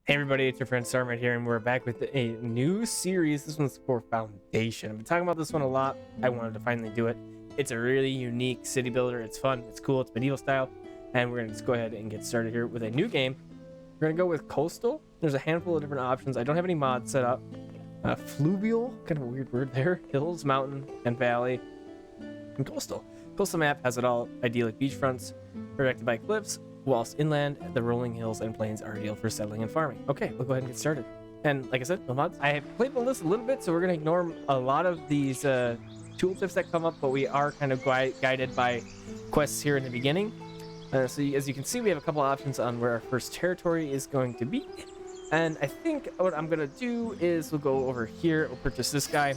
Hey everybody, it's your friend Sarmate here, and we're back with a new series. This one's for Foundation. I've been talking about this one a lot. I wanted to finally do it. It's a really unique city builder. It's fun, it's cool, it's medieval style, and we're gonna just go ahead and get started here with a new game. We're gonna go with coastal. There's a handful of different options. I don't have any mods set up. Fluvial, kind of a weird word there. Hills, mountain, and valley, and coastal. Coastal map has it all. Idyllic beachfronts, protected by cliffs. Whilst inland, the rolling hills and plains are ideal for settling and farming. Okay, we'll go ahead and get started. And like I said, no mods. I have played with this a little bit, so we're going to ignore a lot of these tooltips that come up, but we are kind of guided by quests here in the beginning. So as you can see, we have a couple options on where our first territory is going to be. And I think what I'm going to do is we'll go over here. We'll purchase this guy.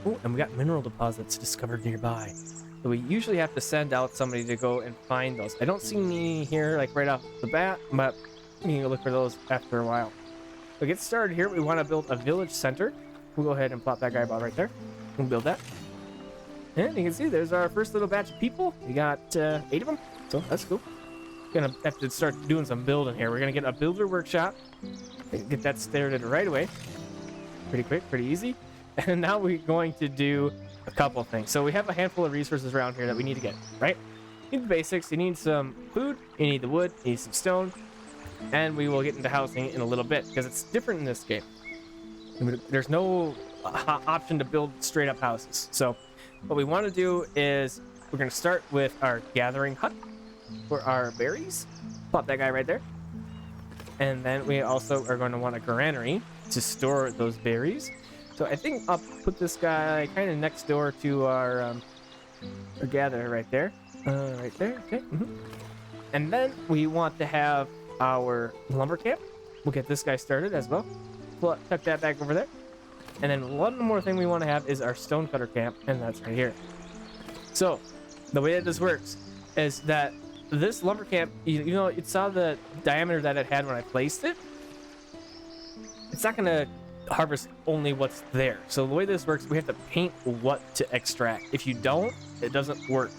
Oh, and we got mineral deposits discovered nearby. So we usually have to send out somebody to go and find those. I don't see any here like right off the bat, but you can go look for those after a while. So get started here. We want to build a village center. We'll go ahead and plop that guy about right there. We'll build that. And you can see there's our first little batch of people. We got 8 of them, so that's cool. Gonna have to start doing some building here. We're gonna get a builder workshop. Get that started right away. Pretty quick, pretty easy. And now we're going to do a couple things. So we have a handful of resources around here that we need to get, right? You need the basics. You need some food, you need the wood, you need some stone, and we will get into housing in a little bit because it's different in this game. There's no option to build straight up houses. So what we want to do is we're going to start with our gathering hut for our berries. Plop that guy right there. And then we also are going to want a granary to store those berries. So I think I'll put this guy kind of next door to our gatherer right there. Right there, okay. And then we want to have our lumber camp. We'll get this guy started as well. Tuck that back over there. And then one more thing we want to have is our stonecutter camp, and that's right here. So the way that this works is that this lumber camp, you know, it saw the diameter that it had when I placed it. It's not going to harvest only what's there. So the way this works, we have to paint what to extract. If you don't, it doesn't work.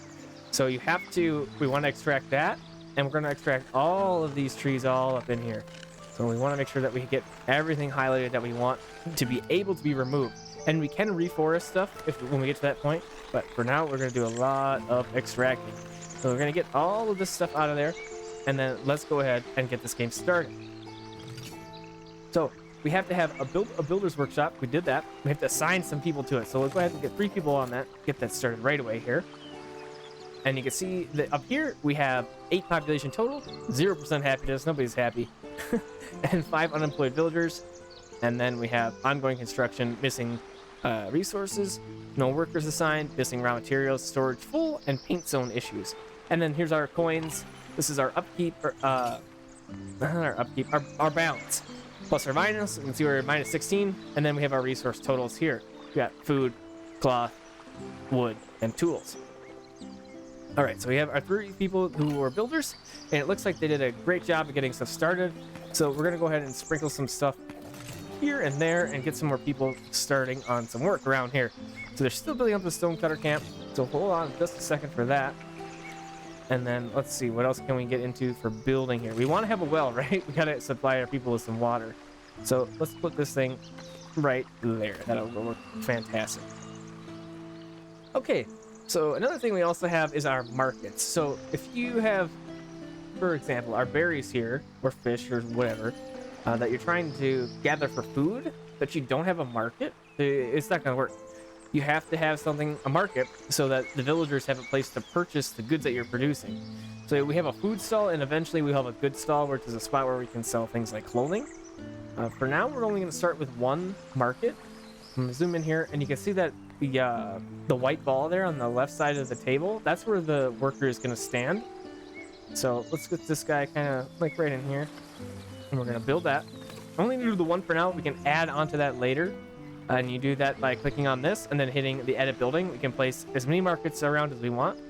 So you have to, we want to extract that, and we're going to extract all of these trees all up in here. So we want to make sure that we get everything highlighted that we want to be able to be removed. And we can reforest stuff when we get to that point, but for now we're going to do a lot of extracting. So we're going to get all of this stuff out of there, and then let's go ahead and get this game started. So we have to have a builder's workshop. We did that. We have to assign some people to it. So we'll go ahead and get 3 people on that. Get that started right away here. And you can see that up here we have 8 population total, 0% happiness, nobody's happy, and 5 unemployed villagers. And then we have ongoing construction, missing resources, no workers assigned, missing raw materials, storage full, and paint zone issues. And then here's our coins. This is our upkeep, our balance. Plus or minus, you can see we're at minus 16, and then we have our resource totals here. We got food, cloth, wood, and tools. All right, so we have our 3 people who are builders, and it looks like they did a great job of getting stuff started. So we're gonna go ahead and sprinkle some stuff here and there and get some more people starting on some work around here. So they're still building up the stonecutter camp, so hold on just a second for that. And then let's see, what else can we get into for building here? We want to have a well, right? We got to supply our people with some water. So let's put this thing right there. That'll work fantastic. Okay, so another thing we also have is our markets. So if you have, for example, our berries here, or fish, or whatever, that you're trying to gather for food, but you don't have a market, it's not going to work. You have to have a market, so that the villagers have a place to purchase the goods that you're producing. So we have a food stall, and eventually we'll have a goods stall, which is a spot where we can sell things like clothing. For now, we're only going to start with 1 market. I'm going to zoom in here, and you can see that the white ball there on the left side of the table, that's where the worker is going to stand. So let's get this guy kind of like right in here, and we're going to build that. I'm only going to do the 1 for now. We can add onto that later. And you do that by clicking on this and then hitting the edit building. We can place as many markets around as we want.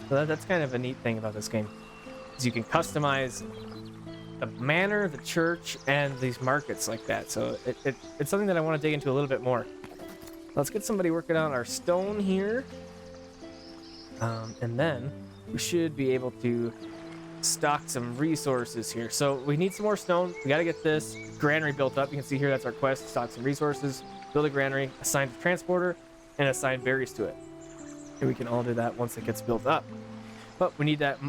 So that's kind of a neat thing about this game, is you can customize the manor, the church, and these markets like that. So it's something that I want to dig into a little bit more. Let's get somebody working on our stone here. And then we should be able to stock some resources here. So we need some more stone. We got to get this granary built up. You can see here that's our quest: stock some resources, build a granary, assign a transporter, and assign berries to it. And we can all do that once it gets built up. But we need that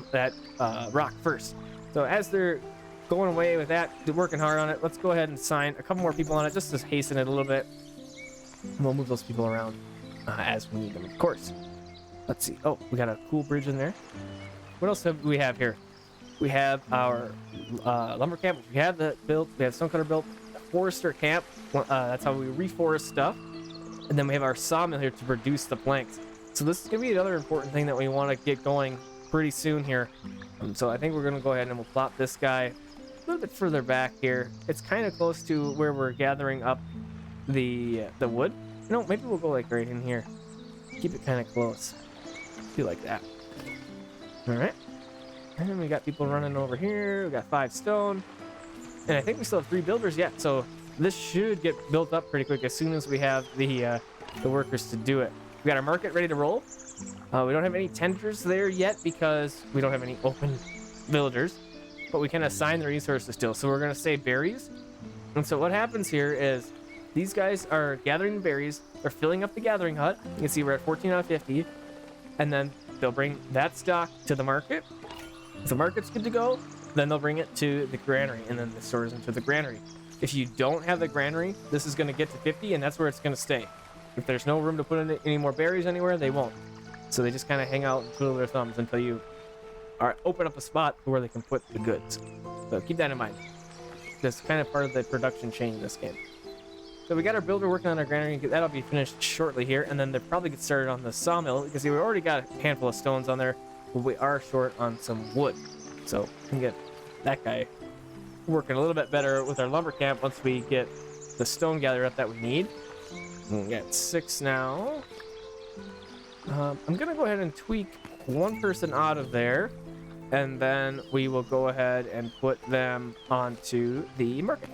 rock first. So as they're going away with that, they're working hard on it, let's go ahead and assign a couple more people on it just to hasten it a little bit. And we'll move those people around as we need them, of course. Let's see. Oh, we got a cool bridge in there. What else do we have here? We have our lumber camp, which we have that built. We have stonecutter built. A forester camp. That's how we reforest stuff. And then we have our sawmill here to produce the planks. So this is going to be another important thing that we want to get going pretty soon here. So I think we're going to go ahead and we'll plop this guy a little bit further back here. It's kind of close to where we're gathering up the wood. No, maybe we'll go like right in here. Keep it kind of close. Do like that. All right. And then we got people running over here. We got 5 stone. And I think we still have 3 builders yet. So this should get built up pretty quick as soon as we have the workers to do it. We got our market ready to roll. We don't have any tenders there yet because we don't have any open villagers. But we can assign the resources still. So we're going to say berries. And so what happens here is these guys are gathering the berries. They're filling up the gathering hut. You can see we're at 14 out of 50. And then they'll bring that stock to the market. If the market's good to go, then they'll bring it to the granary, and then the stores into the granary. If you don't have the granary, this is going to get to 50, and that's where it's going to stay. If there's no room to put in any more berries anywhere, they won't. So they just kind of hang out and twiddle their thumbs until you open up a spot where they can put the goods. So keep that in mind. That's kind of part of the production chain in this game. So we got our builder working on our granary. That'll be finished shortly here, and then they'll probably get started on the sawmill. You can see we already got a handful of stones on there, but we are short on some wood. So we can get that guy working a little bit better with our lumber camp once we get the stone gathered up that we need. We got 6 now. I'm gonna go ahead and tweak one person out of there, and then we will go ahead and put them onto the market.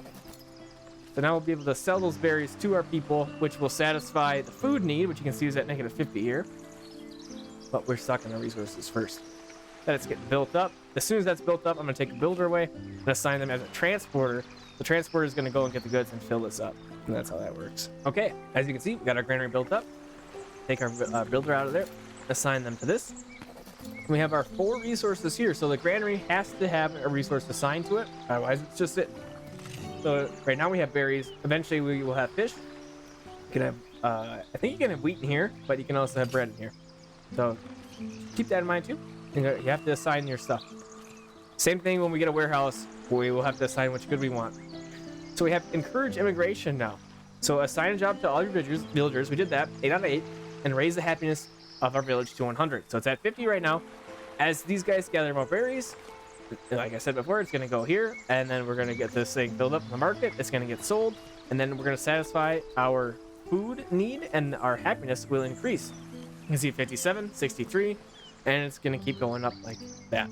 So now we'll be able to sell those berries to our people, which will satisfy the food need, which you can see is at negative 50 here. But we're stocking our resources first. Then it's getting built up. As soon as that's built up, I'm going to take a builder away and assign them as a transporter. The transporter is going to go and get the goods and fill this up. And that's how that works. Okay, as you can see, we got our granary built up. Take our builder out of there, assign them to this. We have our 4 resources here. So the granary has to have a resource assigned to it. Otherwise, it's just it. So right now we have berries. Eventually we will have fish. You can have, I think you can have wheat in here, but you can also have bread in here. So keep that in mind too. You have to assign your stuff. Same thing when we get a warehouse, we will have to assign which good we want. So we have encourage immigration now. So assign a job to all your villagers. We did that, 8 out of 8, and raise the happiness of our village to 100. So it's at 50 right now. As these guys gather more berries, like I said before, it's going to go here, and then we're going to get this thing filled up in the market. It's going to get sold, and then we're going to satisfy our food need, and our happiness will increase. You can see 57, 63, and it's going to keep going up like that.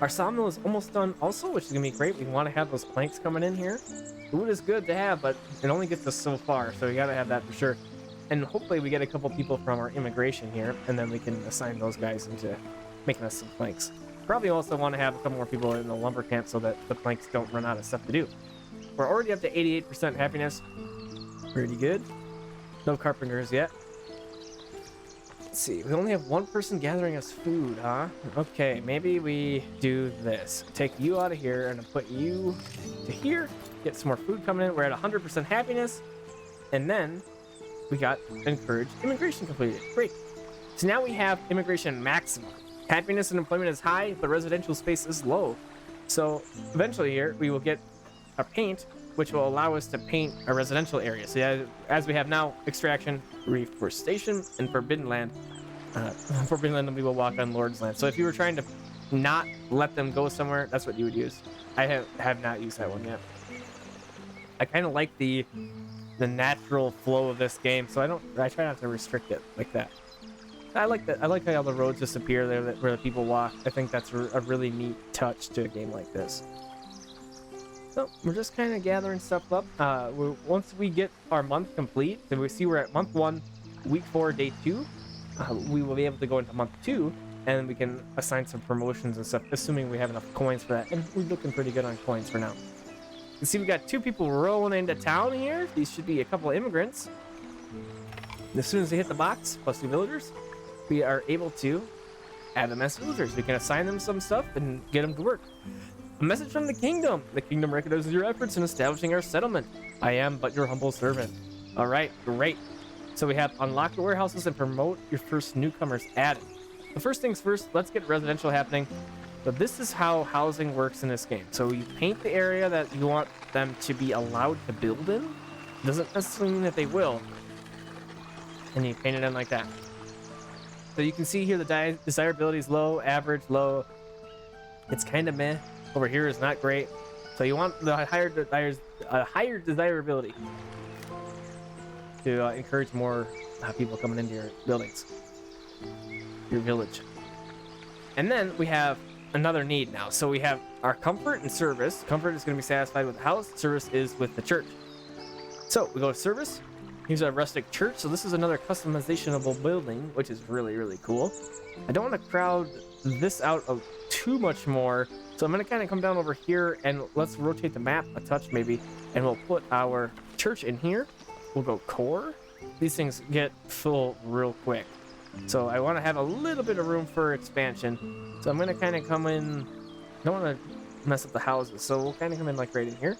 Our sawmill is almost done also, which is going to be great. We want to have those planks coming in here. The wood is good to have, but it only gets us so far, so we got to have that for sure. And hopefully we get a couple people from our immigration here, and then we can assign those guys into making us some planks. Probably also want to have a couple more people in the lumber camp so that the planks don't run out of stuff to do. We're already up to 88% happiness. Pretty good. No carpenters yet. Let's see. We only have 1 person gathering us food, huh? Okay, maybe we do this. Take you out of here and put you to here. Get some more food coming in. We're at 100% happiness. And then we got encouraged immigration completed. Great. So now we have immigration maximum. Happiness and employment is high, but residential space is low. So eventually here, we will get a paint, which will allow us to paint a residential area. So yeah, as we have now, extraction, reforestation, and forbidden land. Forbidden land, we will walk on Lord's land. So if you were trying to not let them go somewhere, that's what you would use. I have not used that one yet. I kind of like the natural flow of this game, so I try not to restrict it like that. I like that. I like how the roads just appear there where the people walk. I think that's a really neat touch to a game like this. So we're just kind of gathering stuff up. Once we get our month complete, so we see we're at month 1, week 4, day 2. We will be able to go into month 2 and we can assign some promotions and stuff, assuming we have enough coins for that. And we're looking pretty good on coins for now. You can see we got 2 people rolling into town here. These should be a couple of immigrants. As soon as they hit the box, plus 2 villagers, we are able to add them as villagers. We can assign them some stuff and get them to work. A message from the kingdom. The kingdom recognizes your efforts in establishing our settlement. I am but your humble servant. All right, great. So we have unlock the warehouses and promote your first newcomers added. The first things first, let's get residential happening. But this is how housing works in this game. So you paint the area that you want them to be allowed to build in. Doesn't necessarily mean that they will. And you paint it in like that. So you can see here the desirability is low, average, low. It's kind of meh. Over here is not great. So you want the higher desirability to encourage more people coming into your buildings, your village. And then we have another need now. So we have our comfort and service. Comfort is going to be satisfied with the house. Service is with the church. So we go to service. Here's our rustic church. So this is another customizationable building, which is really, really cool. I don't want to crowd this out of too much more. So I'm going to kind of come down over here and let's rotate the map a touch maybe. And we'll put our church in here. We'll go core. These things get full real quick. So I want to have a little bit of room for expansion. So I'm going to kind of come in. I don't want to mess up the houses. So we'll kind of come in like right in here.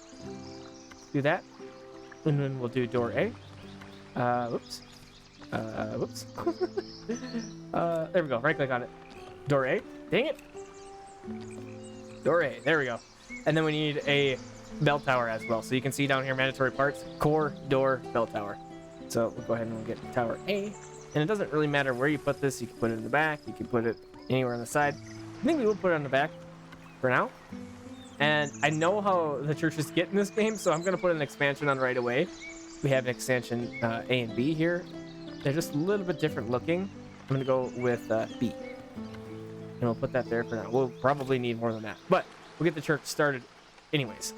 Do that. And then we'll do door A. Whoops. Whoops. There we go. Right click on it. Door A. Dang it. Door A. There we go. And then we need a bell tower as well. So you can see down here mandatory parts: core, door, bell tower. So we'll go ahead and we'll get tower A. And it doesn't really matter where you put this. You can put it in the back. You can put it anywhere on the side. I think we will put it on the back for now. And I know how the churches get in this game, so I'm going to put an expansion on right away. We have an expansion A and B here. They're just a little bit different looking. I'm going to go with B. And we'll put that there for now. We'll probably need more than that, but we'll get the church started anyways.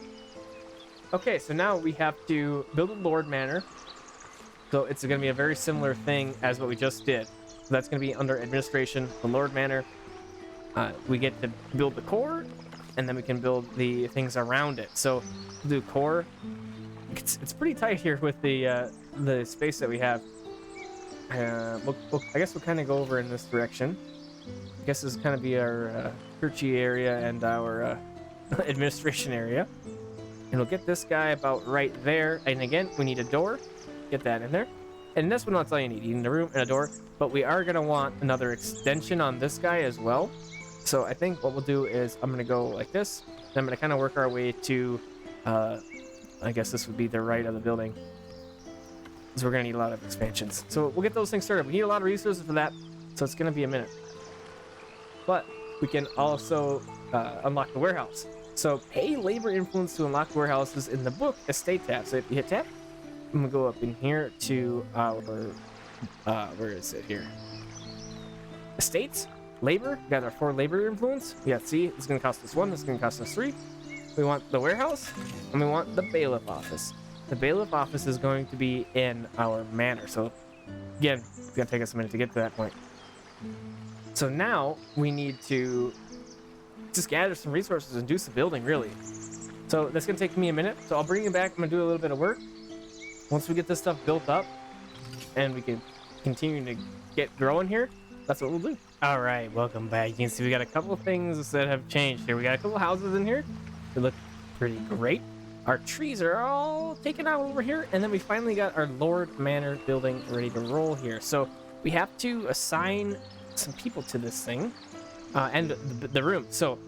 Okay, so now we have to build a Lord Manor. So it's going to be a very similar thing as what we just did. So that's going to be under administration, the Lord Manor. We get to build the core, and then we can build the things around it. So we'll do core. It's pretty tight here with the space that we have. I guess we'll kind of go over in this direction. I guess this is kind of be our churchy area and our administration area. And we'll get this guy about right there. And again, we need a door. Get that in there. And this one, that's all you need. You need a room and a door. But we are going to want another extension on this guy as well. So I think what we'll do is I'm going to go like this. And I'm going to kind of work our way to, I guess this would be the right of the building. Because we're going to need a lot of expansions. So we'll get those things started. We need a lot of resources for that. So it's going to be a minute. But we can also unlock the warehouse. So pay labor influence to unlock warehouses in the book estate tab. So if you hit tab, I'm going to go up in here to our, where is it here? Estates, labor. We got our 4 labor influence. We got C. This is going to cost us 1. This is going to cost us 3. We want the warehouse, and we want the bailiff office. The bailiff office is going to be in our manor. So again, it's going to take us a minute to get to that point. So now we need to just gather some resources and do some building, really. So that's going to take me a minute. So I'll bring you back. I'm going to do a little bit of work. Once we get this stuff built up and we can continue to get growing here, that's what we'll do. All right, welcome back. You can see we got a couple of things that have changed here. We got a couple of houses in here. They look pretty great. Our trees are all taken out over here. And then we finally got our Lord Manor building ready to roll here. So we have to assign some people to this thing and the room. So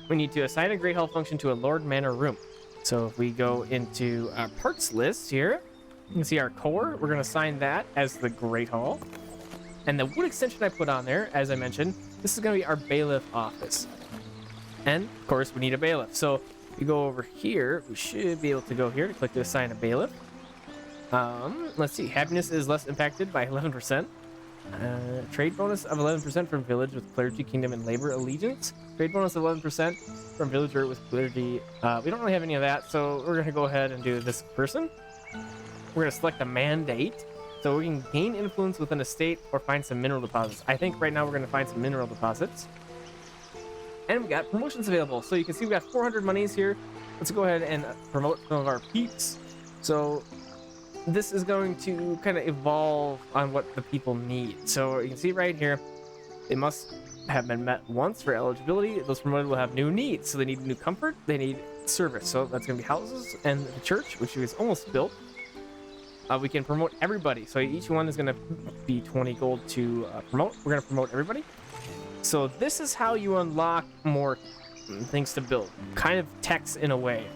we need to assign a Great Hall function to a Lord Manor room. So if we go into our parts list here, you can see our core. We're going to assign that as the Great Hall. And the wood extension I put on there, as I mentioned, this is going to be our bailiff office. And of course, we need a bailiff. So if we go over here, we should be able to go here to click to assign a bailiff. Let's see. Happiness is less impacted by 11%. Trade bonus of 11% from village with clergy, kingdom, and labor allegiance. Trade bonus of 11% from villager with clergy. We don't really have any of that, so we're going to go ahead and do this person. We're going to select a mandate. So we can gain influence within a state or find some mineral deposits. I think right now we're going to find some mineral deposits. And we got promotions available. So you can see we got 400 monies here. Let's go ahead and promote some of our peeps. So this is going to kind of evolve on what the people need. So you can see right here, they must have been met once for eligibility. Those promoted will have new needs. So they need new comfort, they need service. So that's going to be houses and the church, which is almost built. We can promote everybody. So each one is going to be 20 gold to promote. We're going to promote everybody. So this is how you unlock more things to build, kind of techs in a way.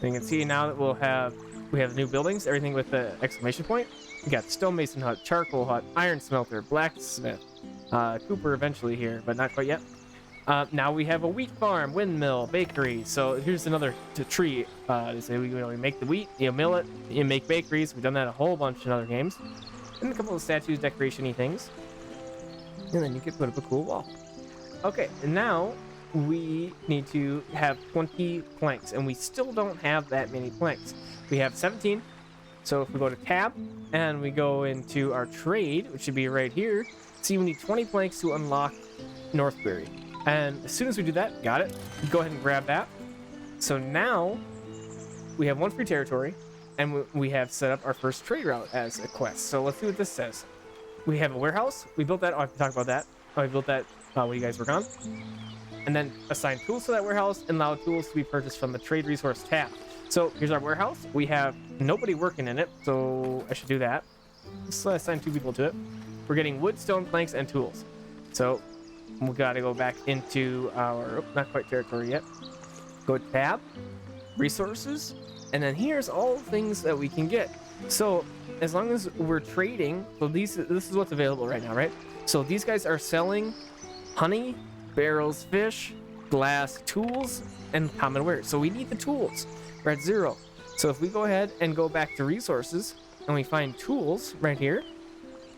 And you can see now that we have new buildings, everything with the exclamation point. We got stonemason hut, charcoal hut, iron smelter, blacksmith, cooper eventually here, but not quite yet. Now we have a wheat farm, windmill, bakery. So here's another tree. To say we make the wheat, you mill it, you make bakeries. We've done that a whole bunch in other games. And a couple of statues, decoration-y things. And then you can put up a cool wall. Okay, and now we need to have 20 planks, and we still don't have that many planks. We have 17. So if we go to tab and we go into our trade, which should be right here, see we need 20 planks to unlock Northbury. And as soon as we do that, got it. Go ahead and grab that. So now we have one free territory, and we have set up our first trade route as a quest. So let's see what this says. We have a warehouse. We built that. Oh, I have to talk about that. Oh, I built that while you guys were gone. And then assign tools to that warehouse and allow tools to be purchased from the trade resource tab. So here's our warehouse. We have nobody working in it, so I should do that. Let's assign 2 people to it. We're getting wood, stone, planks, and tools. So we got to go back into our, not quite territory yet. Go to tab, resources, and then here's all the things that we can get. So as long as we're trading, so this is what's available right now, right? So these guys are selling honey, barrels, fish, glass, tools, and common wares. So we need the tools. We're at 0. So if we go ahead and go back to resources and we find tools right here,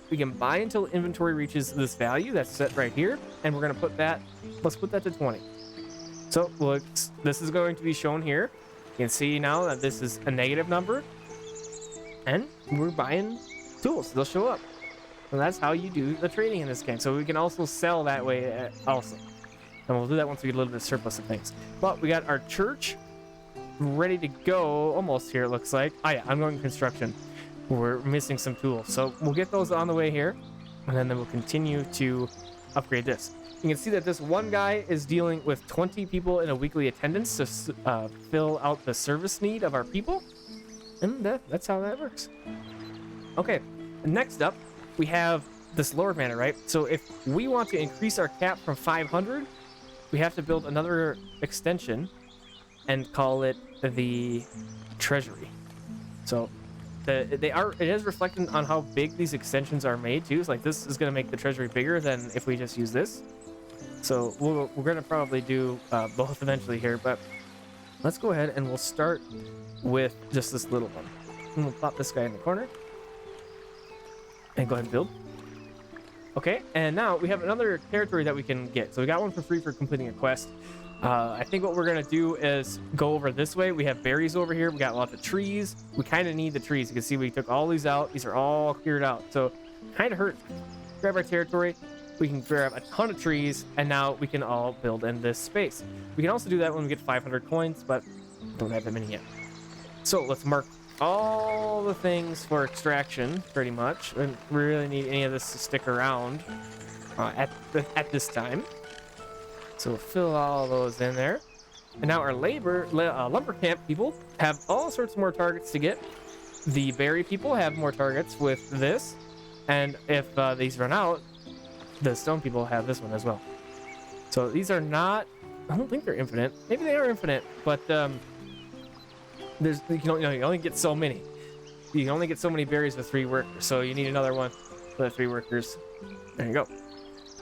we can buy until inventory reaches this value that's set right here, and we're going to put that, let's put that to 20. So look, this is going to be shown here. You can see now that this is a negative number, and we're buying tools. They'll show up. And that's how you do the trading in this game. So we can also sell that way also. And we'll do that once we get a little bit of surplus of things. But we got our church ready to go. Almost here, it looks like. Oh yeah, I'm going construction. We're missing some tools. So we'll get those on the way here. And then we'll continue to upgrade this. You can see that this one guy is dealing with 20 people in a weekly attendance to fill out the service need of our people. And that's how that works. Okay, next up, we have this lower manor, right? So if we want to increase our cap from 500, we have to build another extension and call it the treasury. So it is reflected on how big these extensions are made too. It's like this is going to make the treasury bigger than if we just use this. So we're going to probably do both eventually here, but let's go ahead and we'll start with just this little one. And we'll pop this guy in the corner and go ahead and build. Okay, and now we have another territory that we can get. So we got one for free for completing a quest. I think what we're gonna do is go over this way. We have berries over here. We got lots of trees. We kind of need the trees. You can see we took all these out. These are all cleared out. So kind of hurt. Grab our territory. We can grab a ton of trees, and now we can all build in this space. We can also do that when we get 500 coins, but don't have that many yet. So let's mark all the things for extraction, pretty much. We don't really need any of this to stick around at this time. So we'll fill all those in there. And now our lumber camp people have all sorts more targets to get. The berry people have more targets with this. And if these run out, the stone people have this one as well. So these are not, I don't think they're infinite. Maybe they are infinite, but you only get so many. You can only get so many berries with 3 workers. So you need another one for the 3 workers. There you go.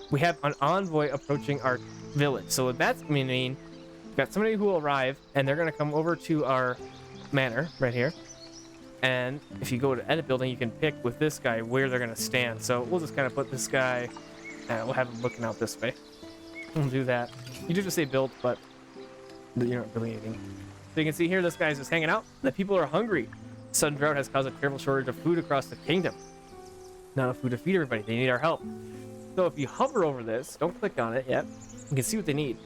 We have an envoy approaching our village. So what that's meaning, we've got somebody who will arrive, and they're going to come over to our manor right here. And if you go to edit building, you can pick with this guy where they're going to stand. So we'll just kind of put this guy, we'll have him looking out this way. We'll do that. You do just say build, but you're not building anything. So you can see here, this guy's just hanging out. The people are hungry. Sudden drought has caused a terrible shortage of food across the kingdom. Not enough food to feed everybody. They need our help. So if you hover over this, don't click on it yet, you can see what they need.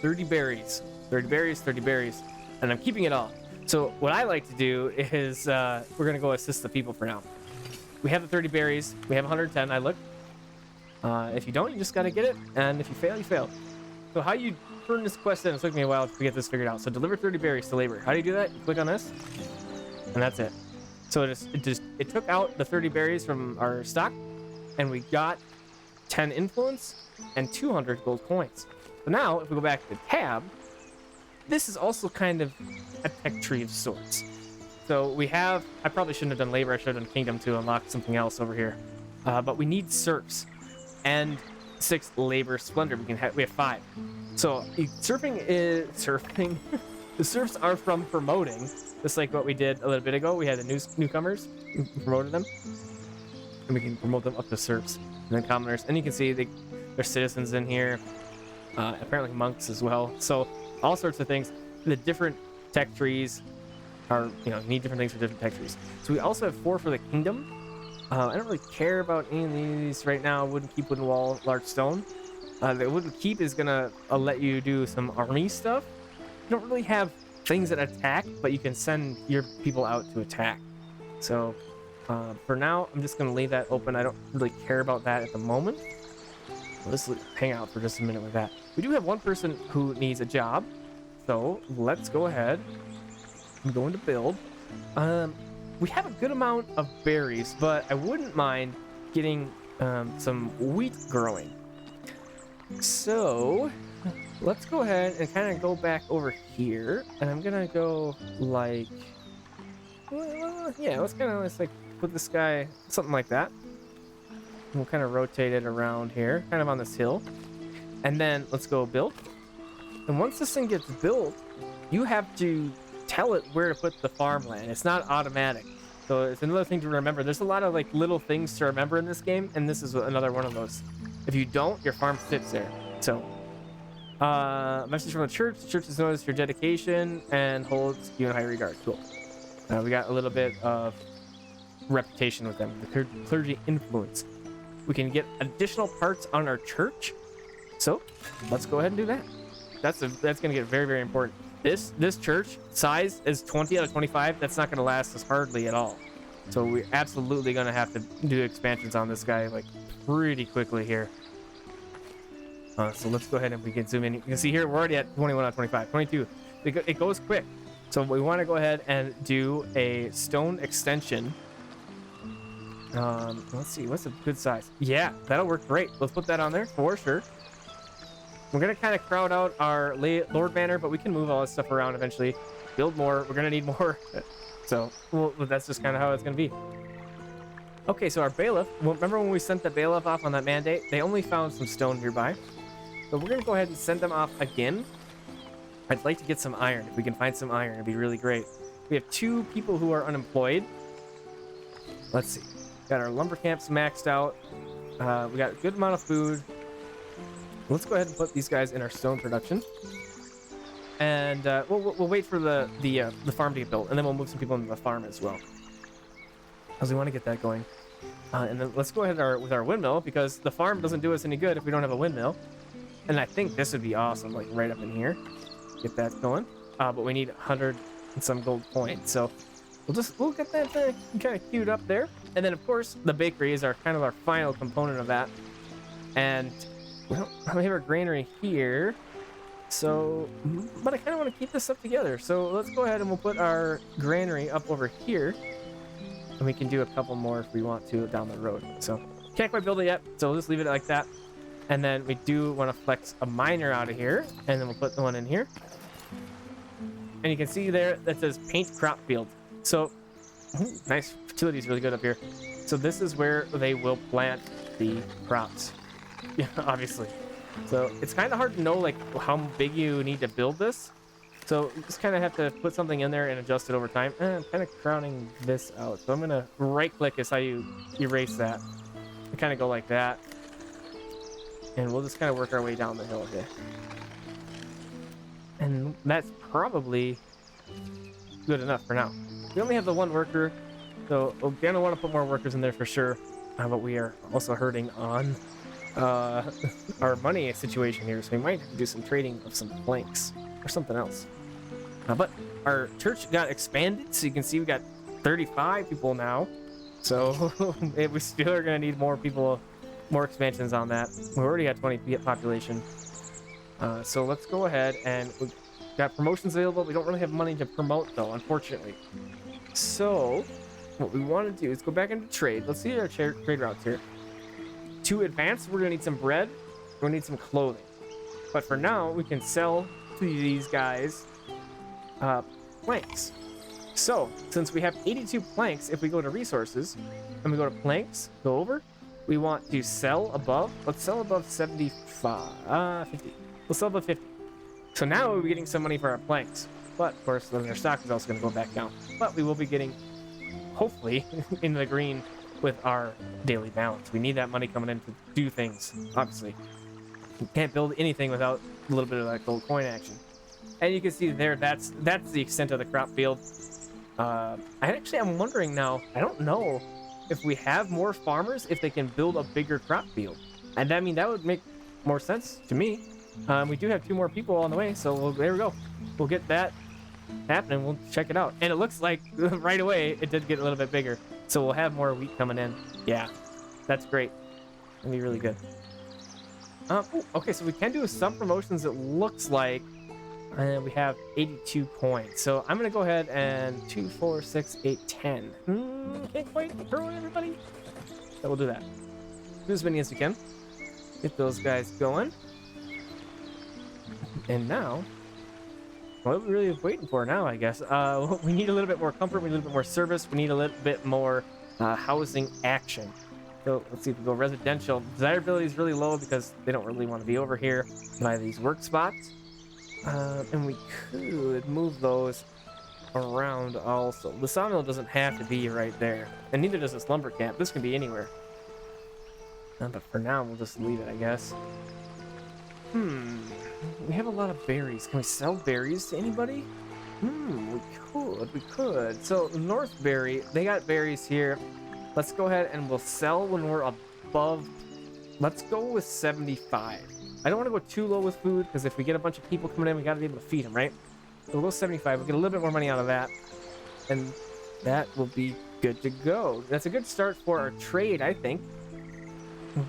30 berries. 30 berries, 30 berries. And I'm keeping it all. So what I like to do is we're going to go assist the people for now. We have the 30 berries. We have 110. I looked. If you don't, you just got to get it. And if you fail, you fail. So how you turn this quest in, it took me a while to get this figured out. So deliver 30 berries to labor. How do you do that? You click on this. And that's it. So it took out the 30 berries from our stock. And we got 10 influence and 200 gold coins. So now, if we go back to the tab, this is also kind of a tech tree of sorts. So we have, I probably shouldn't have done labor, I should have done kingdom to unlock something else over here. But we need serfs and 6 labor splendor. We have 5. So surfing is surfing. The serfs are from promoting, just like what we did a little bit ago. We had the newcomers, we promoted them, and we can promote them up to serfs and then commoners. And you can see there's citizens in here, apparently monks as well. So all sorts of things. The different tech trees are, you need different things for different tech trees. So we also have 4 for the kingdom. I don't really care about any of these right now. Wooden keep, wooden wall, large stone. The wooden keep is gonna let you do some army stuff. You don't really have things that attack, but you can send your people out to attack. So for now, I'm just gonna leave that open. I don't really care about that at the moment. Let's hang out for just a minute with that. We do have one person who needs a job, so let's go ahead. I'm going to build. We have a good amount of berries, but I wouldn't mind getting some wheat growing. So let's go ahead and kind of go back over here, and I'm gonna go like, yeah, let's like put this guy something like that. We'll kind of rotate it around here, kind of on this hill, and then let's go build. And once this thing gets built, you have to tell it where to put the farmland. It's not automatic. So it's another thing to remember. There's a lot of like little things to remember in this game, and this is another one of those. If you don't, your farm sits there. So message from the church. The church has noticed your dedication and holds you in high regard. Cool. We got a little bit of reputation with them. The clergy influence. We can get additional parts on our church. So let's go ahead and do that. That's going to get very, very important. This church size is 20 out of 25. That's not going to last us hardly at all. So we're absolutely going to have to do expansions on this guy like pretty quickly here. So let's go ahead and we can zoom in. You can see here we're already at 21 out of 25, 22. It goes quick. So we want to go ahead and do a stone extension. Let's see, what's a good size? Yeah, that'll work great. Let's put that on there for sure. We're gonna kind of crowd out our Lord Manor, but we can move all this stuff around eventually. Build more. We're gonna need more. So that's just kind of how it's gonna be. Okay, so our bailiff. Well, remember when we sent the bailiff off on that mandate? They only found some stone nearby. So we're gonna go ahead and send them off again. I'd like to get some iron. If we can find some iron, it'd be really great. We have 2 people who are unemployed. Let's see. Got our lumber camps maxed out. We got a good amount of food. Let's go ahead and put these guys in our stone production, and we'll wait for the farm to get built, and then we'll move some people into the farm as well, because we want to get that going. And then let's go ahead with our windmill, because the farm doesn't do us any good if we don't have a windmill. And I think this would be awesome, like right up in here. Get that going. But we need 100 and some gold coins, so we'll get that kind of queued up there. And then of course the bakery is our final component of that, and we have our granary here, so but I kind of want to keep this stuff together. So let's go ahead and we'll put our granary up over here, and we can do a couple more if we want to down the road. So can't quite build it yet, so we'll just leave it like that. And then we do want to flex a miner out of here, and then we'll put the one in here. And you can see there that says paint crop field. So nice, fertility is really good up here. So this is where they will plant the crops. Yeah, obviously. So it's kind of hard to know like how big you need to build this. So you just kind of have to put something in there and adjust it over time. I'm kind of crowning this out. So I'm going to right click is how you erase that. You kind of go like that. And we'll just kind of work our way down the hill here. And that's probably good enough for now. we only have the one worker, so we're gonna want to put more workers in there for sure. But we are also hurting on our money situation here, so we might have to do some trading of some planks or something else. But our church got expanded, so you can see we got 35 people now. So we still are gonna need more people, more expansions on that. We already got 20 population. So let's go ahead, and we've got promotions available. We don't really have money to promote though, unfortunately. So what we want to do is go back into trade. Let's see our trade routes here. To advance, we're gonna need some bread. We're gonna need some clothing. But for now, we can sell to these guys planks. So since we have 82 planks, if we go to resources and we go to planks, go over, we want to sell above. Let's sell above 50. We'll sell above 50. So now we'll be getting some money for our planks. But of course, then their stock is also going to go back down. But we will be getting, hopefully, in the green with our daily balance. We need that money coming in to do things, obviously. You can't build anything without a little bit of that gold coin action. And you can see there, that's the extent of the crop field. I'm wondering now, I don't know if we have more farmers, if they can build a bigger crop field. And I mean, that would make more sense to me. We do have 2 more people on the way, so there we go. We'll get that happening. We'll check it out. And it looks like right away it did get a little bit bigger. So we'll have more wheat coming in. Yeah, that's great. That'll be really good. Okay, so we can do some promotions. It looks like we have 82 coins. So I'm gonna go ahead and 2, 4, 6, 8, 10. Can't quite throw it, everybody. So we'll do that. Do as many as we can. Get those guys going. And now, what are we really waiting for now, I guess? We need a little bit more comfort, we need a little bit more service, we need a little bit more housing action. So let's see if we go residential. Desirability is really low because they don't really want to be over here by these work spots. And we could move those around also. The sawmill doesn't have to be right there, and neither does this lumber camp. This can be anywhere. But for now, we'll just leave it, I guess. We have a lot of berries. Can we sell berries to anybody? We could. So Northberry, they got berries here. Let's go ahead and we'll sell when we're above. Let's go with 75. I don't want to go too low with food, because if we get a bunch of people coming in, we got to be able to feed them, right? So we'll go 75. We'll get a little bit more money out of that, and that will be good to go. That's a good start for our trade, I think.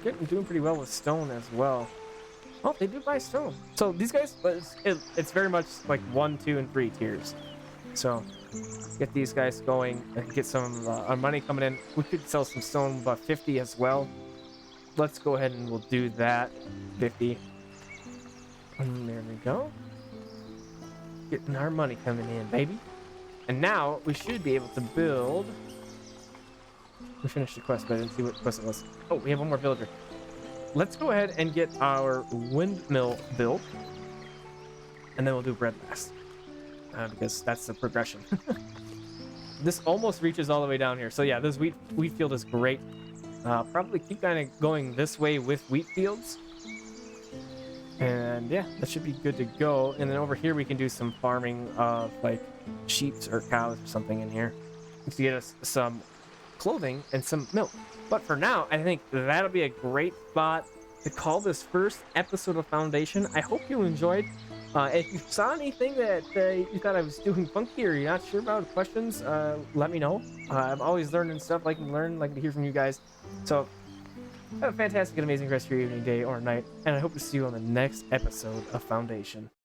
We're doing pretty well with stone as well. Oh, they do buy stone. So these guys, it's very much like 1, 2, and 3 tiers. So get these guys going and get some our money coming in. We could sell some stone about 50 as well. Let's go ahead and we'll do that. 50. And there we go. Getting our money coming in, baby. And now we should be able to build. We finished the quest, but I didn't see what quest it was. Oh, we have one more villager. Let's go ahead and get our windmill built, and then we'll do bread last, because that's the progression. This almost reaches all the way down here. So yeah, this wheat field is great. Probably keep kind of going this way with wheat fields, and yeah, that should be good to go. And then over here we can do some farming of like sheep or cows or something in here to get us some clothing and some milk. But for now, I think that'll be a great spot to call this first episode of Foundation. I hope you enjoyed. If you saw anything that you thought I was doing funky or you're not sure about, questions, let me know. I'm always learning stuff, like to learn, like to hear from you guys. So have a fantastic and amazing rest of your evening, day, or night, and I hope to see you on the next episode of Foundation.